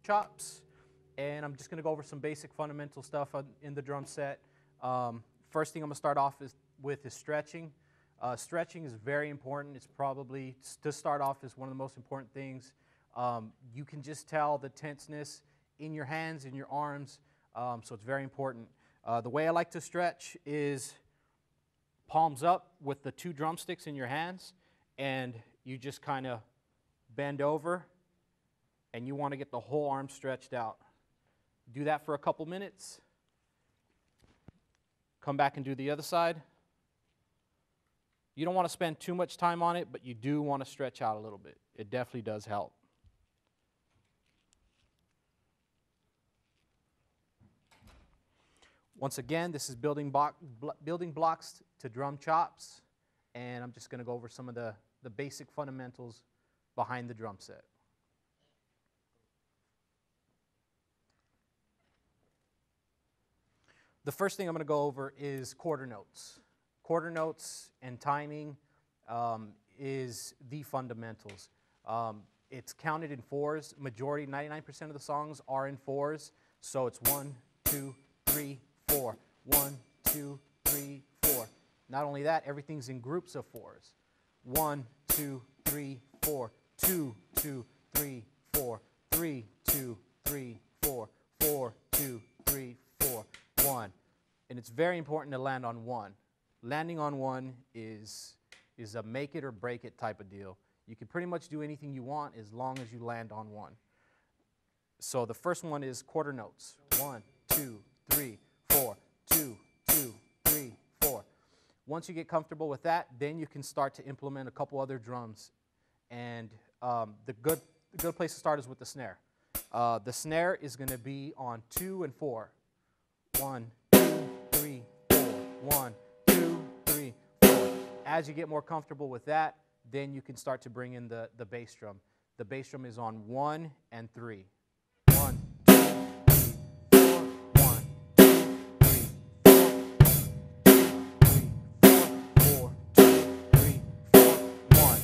chops, and I'm just going to go over some basic fundamental stuff in the drum set. First thing I'm going to start off with is stretching. Stretching is very important. It's probably, to start off, is one of the most important things. You can just tell the tenseness in your hands, in your arms, so it's very important. The way I like to stretch is palms up with the 2 drumsticks in your hands, and you just kind of bend over, and you want to get the whole arm stretched out. Do that for a couple minutes. Come back and do the other side. You don't want to spend too much time on it, but you do want to stretch out a little bit. It definitely does help. Once again, this is building blocks to drum chops, and I'm just going to go over some of the basic fundamentals behind the drum set. The first thing I'm going to go over is quarter notes. Quarter notes and timing is the fundamentals. It's counted in 4s. Majority, 99% of the songs are in 4s. So it's 1, 2, 3, 4. 1, 2, 3, 4. Not only that, everything's in groups of 4s. 1, 2, 3, 4. 2, 2, 3, 4. 3, 2, 3, 4. 4, 2, 3, 4. 1. And it's very important to land on 1. Landing on 1 is a make it or break it type of deal. You can pretty much do anything you want as long as you land on 1. So the first one is quarter notes. 1, 2, 3, 4. 2, 2, 3, 4. Once you get comfortable with that, then you can start to implement a couple other drums. And the good place to start is with the snare. The snare is going to be on 2 and 4. 1, 2, 3, 4. 1, 2, 3, 4. As you get more comfortable with that, then you can start to bring in the bass drum. The bass drum is on 1 and 3. 1, 2, 3, 4. 1, 2, 3, 4. 2, 3, 4. 1.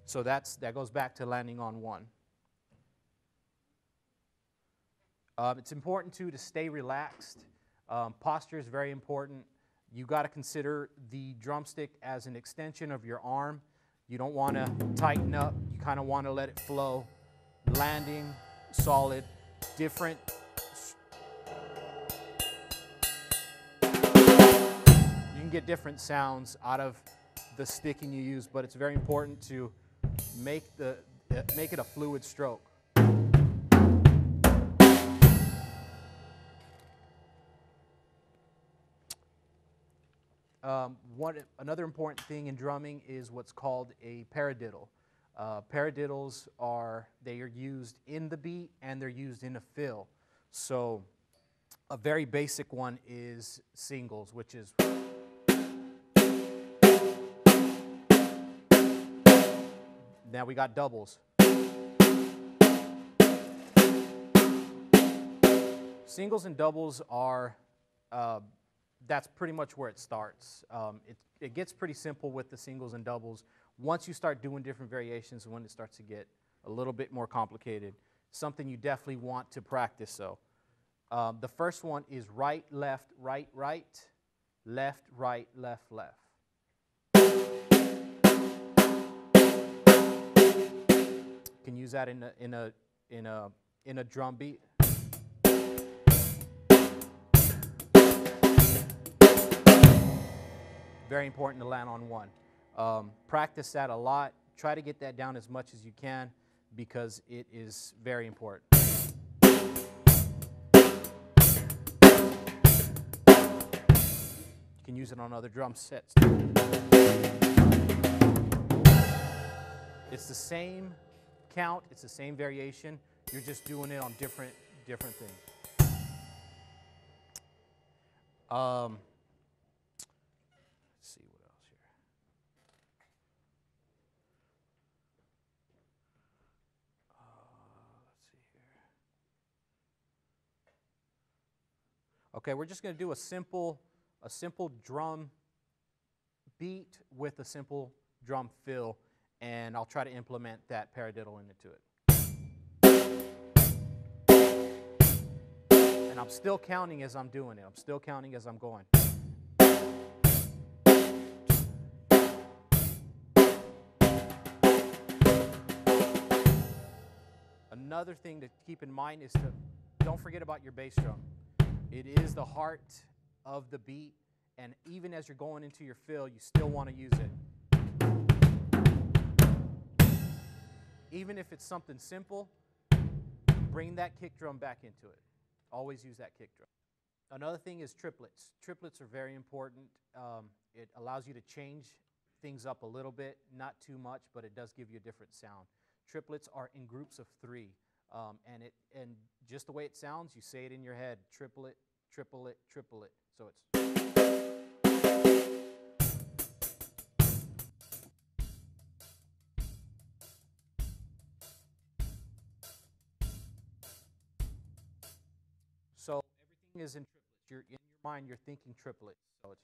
So that goes back to landing on 1. It's important too to stay relaxed. Posture is very important. You got to consider the drumstick as an extension of your arm. You don't want to tighten up. You kind of want to let it flow. Landing solid, different. You can get different sounds out of the sticking you use, but it's very important to make it a fluid stroke. Another important thing in drumming is what's called a paradiddle. Paradiddles are used in the beat and they're used in a fill. So a very basic one is singles, which is now we got doubles. Singles and doubles are that's pretty much where it starts. It gets pretty simple with the singles and doubles. Once you start doing different variations, when it starts to get a little bit more complicated. Something you definitely want to practice, though. The first one is right, left, right, right, left, right, left, left. You can use that in a drum beat. Very important to land on 1. Practice that a lot. Try to get that down as much as you can because it is very important. You can use it on other drum sets too. It's the same count, it's the same variation. You're just doing it on different things. Okay, we're just going to do a simple drum beat with a simple drum fill, and I'll try to implement that paradiddle into it. And I'm still counting as I'm doing it. I'm still counting as I'm going. Another thing to keep in mind is to don't forget about your bass drum. It is the heart of the beat, and even as you're going into your fill, you still want to use it. Even if it's something simple, bring that kick drum back into it. Always use that kick drum. Another thing is triplets. Triplets are very important. It allows you to change things up a little bit, not too much, but it does give you a different sound. Triplets are in groups of 3, and just the way it sounds, you say it in your head: triplet, triplet, triplet. So it's. So everything is in triplets. You're in your mind, you're thinking triplet. So it's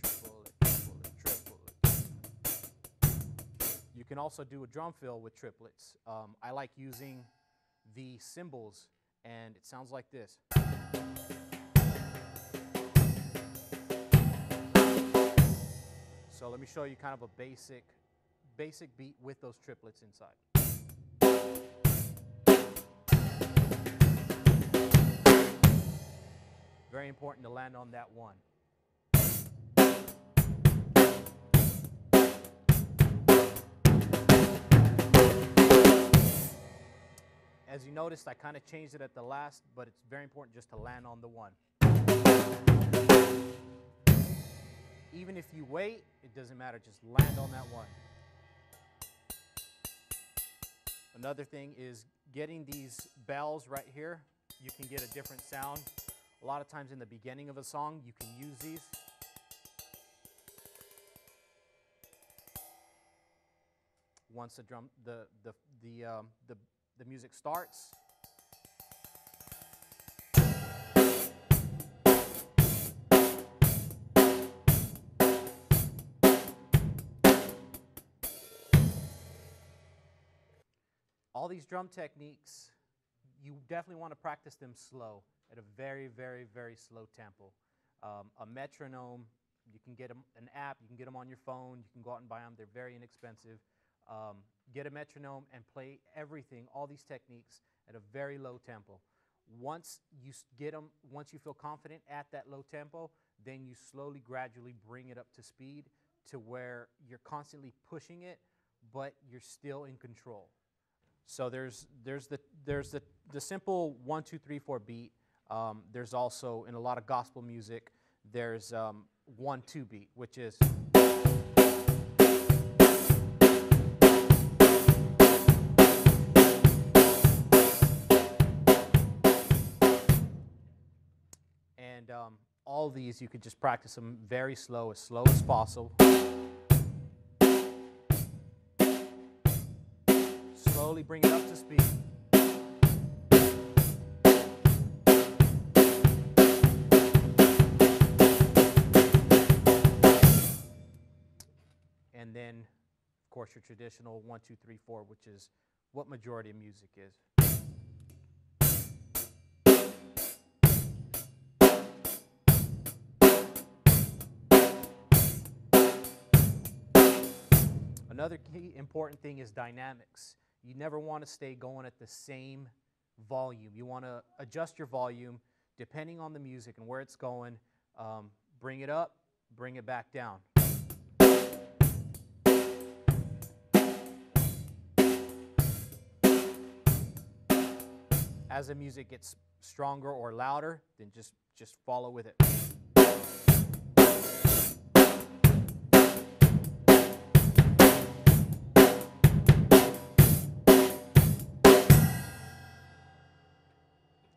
triplet, triplet, triplet. You can also do a drum fill with triplets. I like using the cymbals, and it sounds like this. So let me show you kind of a basic beat with those triplets inside. Very important to land on that one. As you noticed, I kind of changed it at the last, but it's very important just to land on the one. Even if you wait, it doesn't matter, just land on that one. Another thing is getting these bells right here. You can get a different sound. A lot of times in the beginning of a song, you can use these. Once the music starts, all these drum techniques, you definitely want to practice them slow, at a very, very, very slow tempo. A metronome, you can get an app, you can get them on your phone, you can go out and buy them, they're very inexpensive. Get a metronome and play everything, all these techniques, at a very low tempo. Once you get them, once you feel confident at that low tempo, then you slowly, gradually bring it up to speed to where you're constantly pushing it, but you're still in control. So there's the simple 1, 2, 3, 4 beat. There's also, in a lot of gospel music, there's 1, 2 beat, which is. And all these, you could just practice them very slow as possible. Slowly bring it up to speed. And then, of course, your traditional 1, 2, 3, 4, which is what majority of music is. Another key important thing is dynamics. You never want to stay going at the same volume. You want to adjust your volume depending on the music and where it's going. Bring it up, bring it back down. As the music gets stronger or louder, then just follow with it.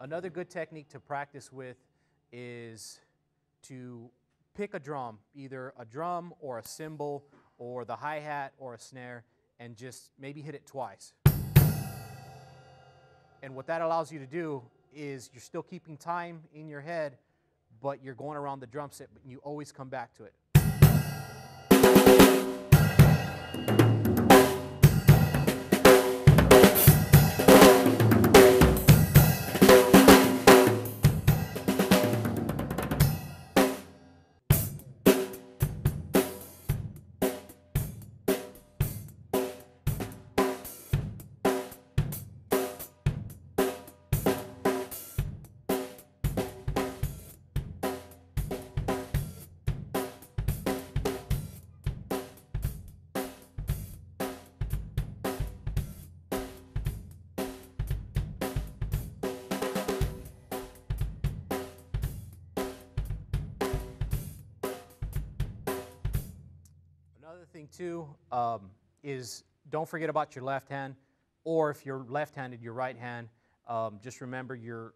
Another good technique to practice with is to pick a drum, either a drum or a cymbal or the hi-hat or a snare, and just maybe hit it twice. And what that allows you to do is you're still keeping time in your head, but you're going around the drum set, but you always come back to it. Another thing too is don't forget about your left hand, or if you're left-handed, your right hand. Just remember your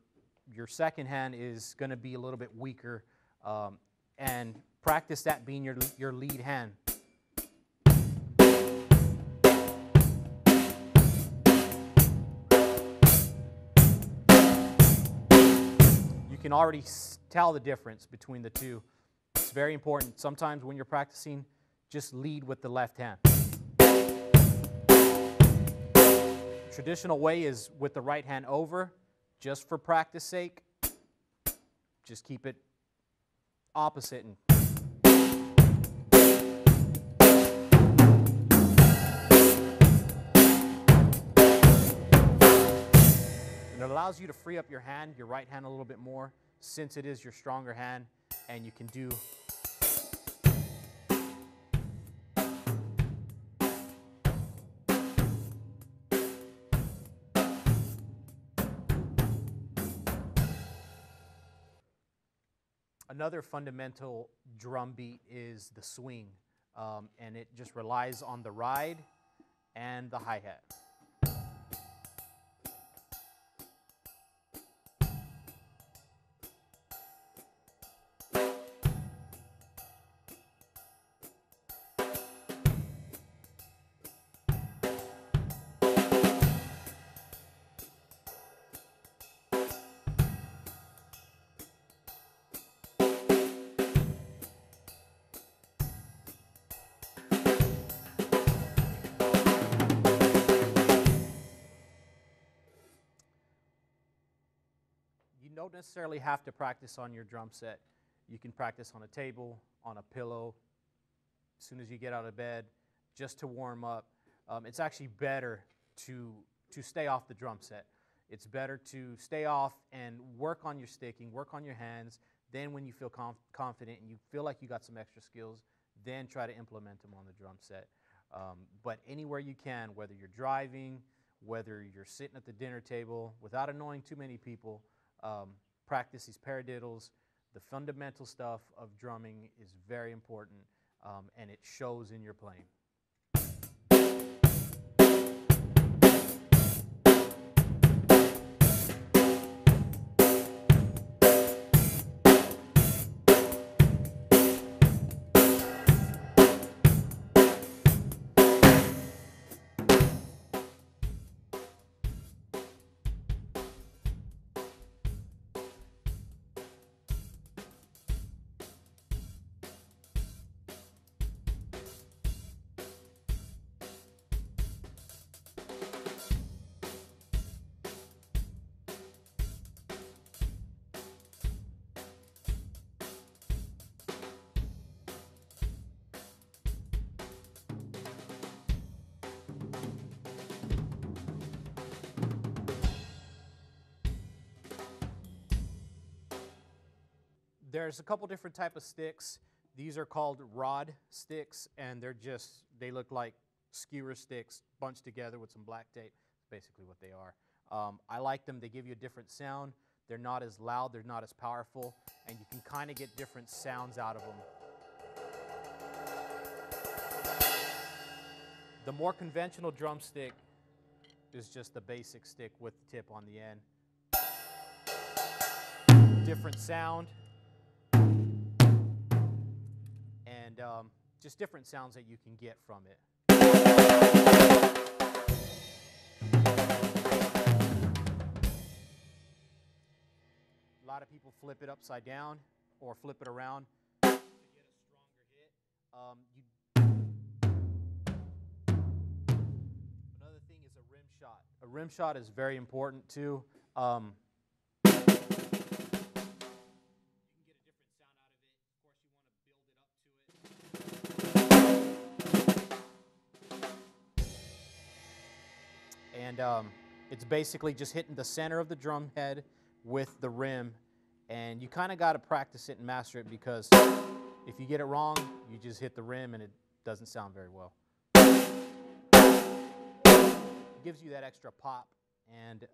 second hand is going to be a little bit weaker, and practice that being your lead hand. You can already tell the difference between the two. It's very important. Sometimes when you're practicing, just lead with the left hand. Traditional way is with the right hand over, just for practice sake. Just keep it opposite. And it allows you to free up your hand, your right hand, a little bit more, since it is your stronger hand, and you can do another fundamental drum beat is the swing, and it just relies on the ride and the hi-hat. You don't necessarily have to practice on your drum set. You can practice on a table, on a pillow, as soon as you get out of bed, just to warm up. It's actually better to stay off the drum set. It's better to stay off and work on your sticking, work on your hands. Then when you feel confident and you feel like you got some extra skills, then try to implement them on the drum set. But anywhere you can, whether you're driving, whether you're sitting at the dinner table, without annoying too many people, practice these paradiddles. The fundamental stuff of drumming is very important, and it shows in your playing. There's a couple different type of sticks. These are called rod sticks, and they look like skewer sticks bunched together with some black tape. That's basically what they are. I like them. They give you a different sound. They're not as loud. They're not as powerful, and you can kind of get different sounds out of them. The more conventional drumstick is just the basic stick with the tip on the end. Different sound. And just different sounds that you can get from it. A lot of people flip it upside down or flip it around to get a stronger hit. Another thing is a rim shot. A rim shot is very important too. And it's basically just hitting the center of the drum head with the rim, and you kind of got to practice it and master it, because if you get it wrong, you just hit the rim and it doesn't sound very well. It gives you that extra pop, and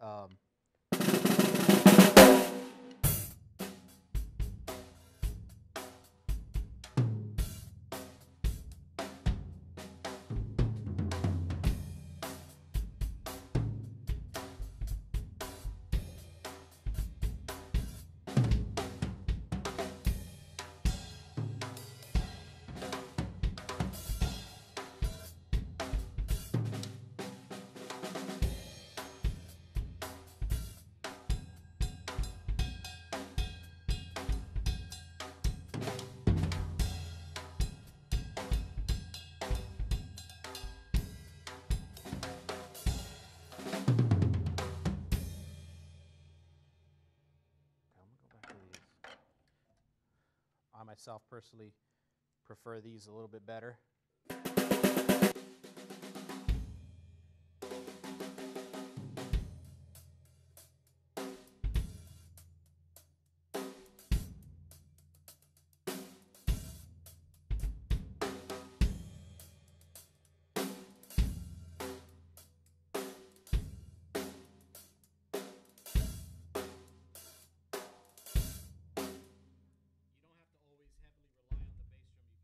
myself personally prefer these a little bit better.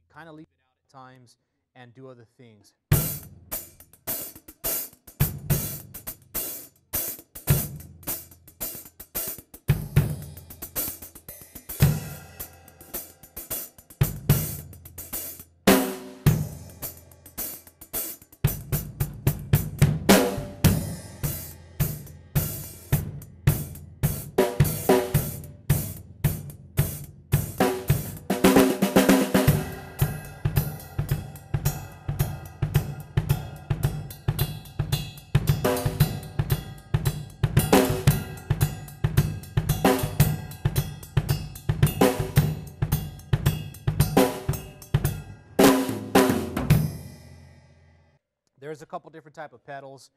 Kind of leave it out at times and do other things. There's a couple different type of pedals.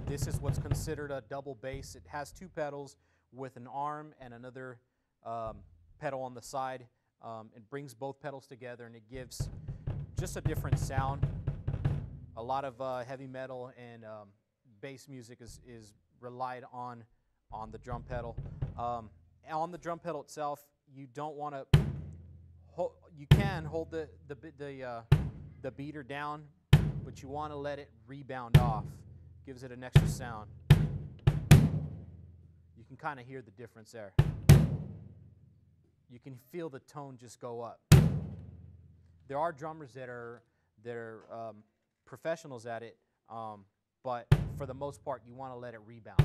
This is what's considered a double bass. It has two pedals with an arm and another pedal on the side. It brings both pedals together and it gives just a different sound. A lot of heavy metal and bass music is relied on the drum pedal. On the drum pedal itself, you don't want to. You can hold the beater down, but you want to let it rebound off. Gives it an extra sound. You can kind of hear the difference there. You can feel the tone just go up. There are drummers that are professionals at it, but for the most part, you want to let it rebound.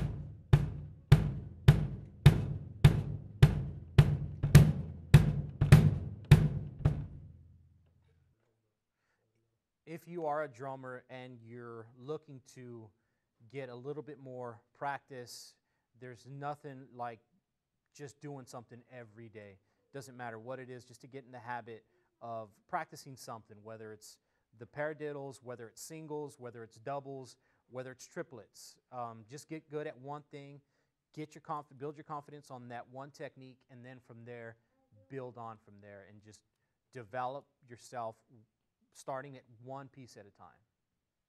If you are a drummer and you're looking to get a little bit more practice, there's nothing like just doing something every day. Doesn't matter what it is, just to get in the habit of practicing something, whether it's the paradiddles, whether it's singles, whether it's doubles, whether it's triplets. Just get good at one thing, build your confidence on that one technique, and then from there, build on from there, and just develop yourself starting at one piece at a time,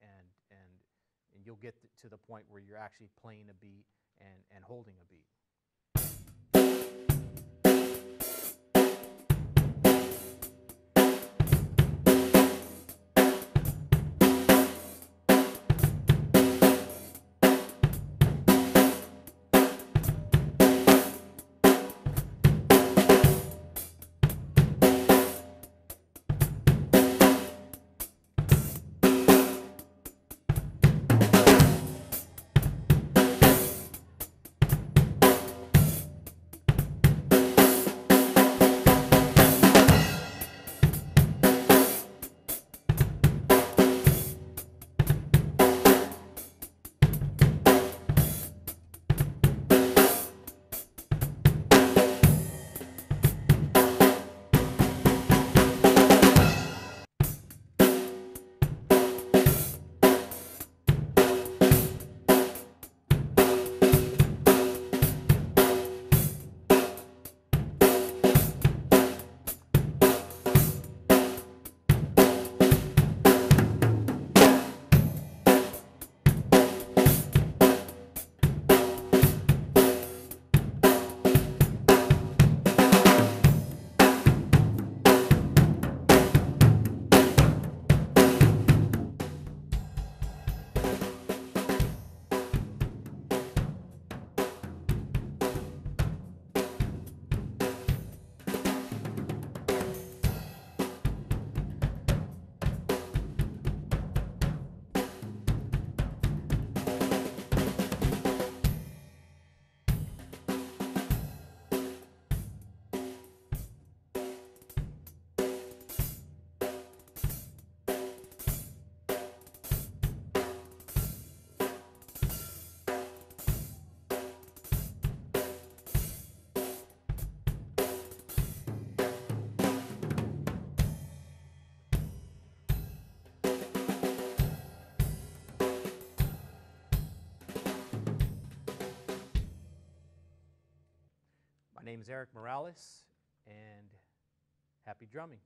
and you'll get to the point where you're actually playing a beat and holding a beat. name is Eric Morales, and happy drumming.